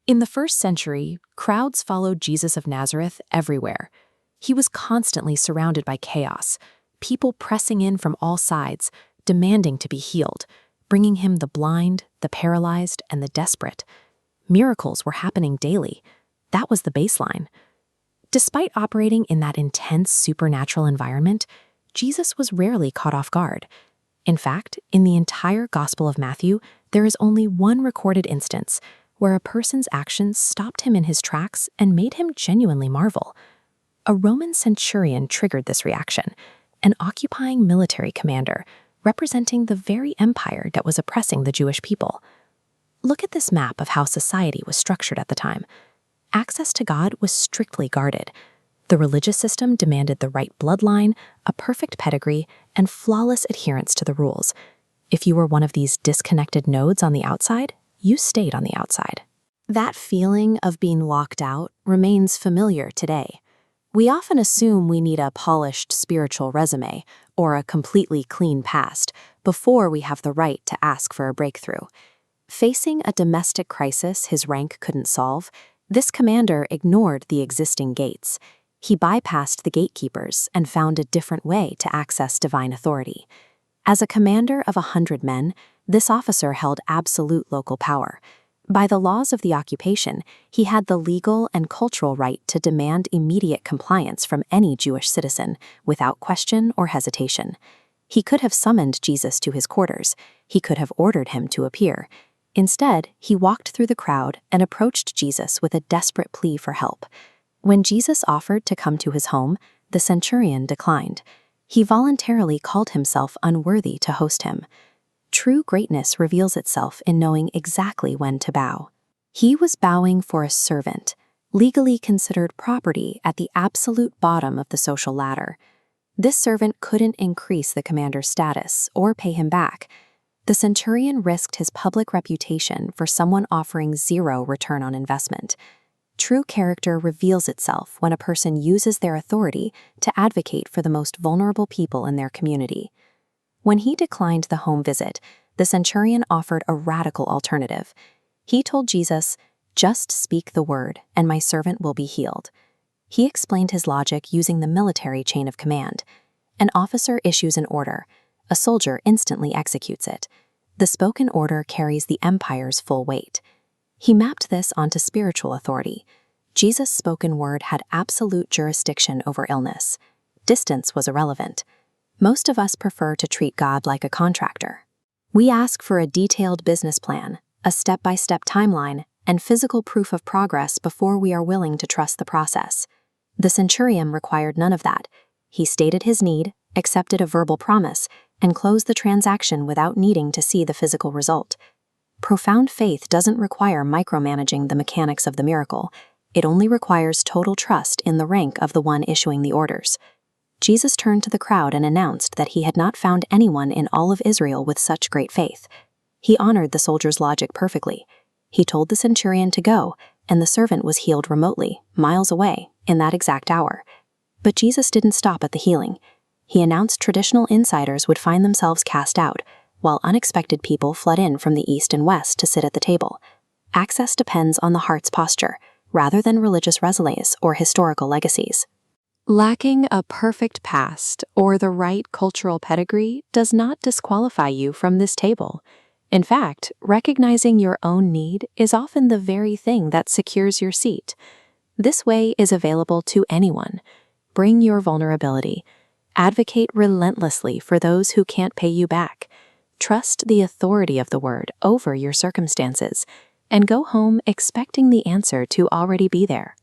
In the first century, crowds followed Jesus of Nazareth everywhere. He was constantly surrounded by chaos, people pressing in from all sides, demanding to be healed, bringing him the blind, the paralyzed, and the desperate. Miracles were happening daily. That was the baseline. Despite operating in that intense supernatural environment, Jesus was rarely caught off guard. In fact, in the entire Gospel of Matthew, there is only one recorded instance where a person's actions stopped him in his tracks and made him genuinely marvel. A Roman centurion triggered this reaction, an occupying military commander representing the very empire that was oppressing the Jewish people. Look at this map of how society was structured at the time. Access to God was strictly guarded. The religious system demanded the right bloodline, a perfect pedigree, and flawless adherence to the rules. If you were one of these disconnected nodes on the outside, you stayed on the outside. That feeling of being locked out remains familiar today. We often assume we need a polished spiritual resume or a completely clean past before we have the right to ask for a breakthrough. Facing a domestic crisis his rank couldn't solve, this commander ignored the existing gates. He bypassed the gatekeepers and found a different way to access divine authority. As a commander of 100 men, this officer held absolute local power. By the laws of the occupation, he had the legal and cultural right to demand immediate compliance from any Jewish citizen, without question or hesitation. He could have summoned Jesus to his quarters. He could have ordered him to appear. Instead, he walked through the crowd and approached Jesus with a desperate plea for help. When Jesus offered to come to his home, the centurion declined. He voluntarily called himself unworthy to host him. True greatness reveals itself in knowing exactly when to bow. He was bowing for a servant, legally considered property at the absolute bottom of the social ladder. This servant couldn't increase the commander's status or pay him back. The centurion risked his public reputation for someone offering zero return on investment. True character reveals itself when a person uses their authority to advocate for the most vulnerable people in their community. When he declined the home visit, the centurion offered a radical alternative. He told Jesus, "Just speak the word, and my servant will be healed." He explained his logic using the military chain of command. An officer issues an order. A soldier instantly executes it. The spoken order carries the empire's full weight. He mapped this onto spiritual authority. Jesus' spoken word had absolute jurisdiction over illness. Distance was irrelevant. Most of us prefer to treat God like a contractor. We ask for a detailed business plan, a step-by-step timeline, and physical proof of progress before we are willing to trust the process. The centurion required none of that. He stated his need, accepted a verbal promise, and closed the transaction without needing to see the physical result. Profound faith doesn't require micromanaging the mechanics of the miracle. It only requires total trust in the rank of the one issuing the orders. Jesus turned to the crowd and announced that he had not found anyone in all of Israel with such great faith. He honored the soldier's logic perfectly. He told the centurion to go, and the servant was healed remotely, miles away, in that exact hour. But Jesus didn't stop at the healing. He announced traditional insiders would find themselves cast out, while unexpected people flood in from the east and west to sit at the table. Access depends on the heart's posture, rather than religious resumes or historical legacies. Lacking a perfect past or the right cultural pedigree does not disqualify you from this table. In fact, recognizing your own need is often the very thing that secures your seat. This way is available to anyone. Bring your vulnerability. Advocate relentlessly for those who can't pay you back. Trust the authority of the word over your circumstances, and go home expecting the answer to already be there.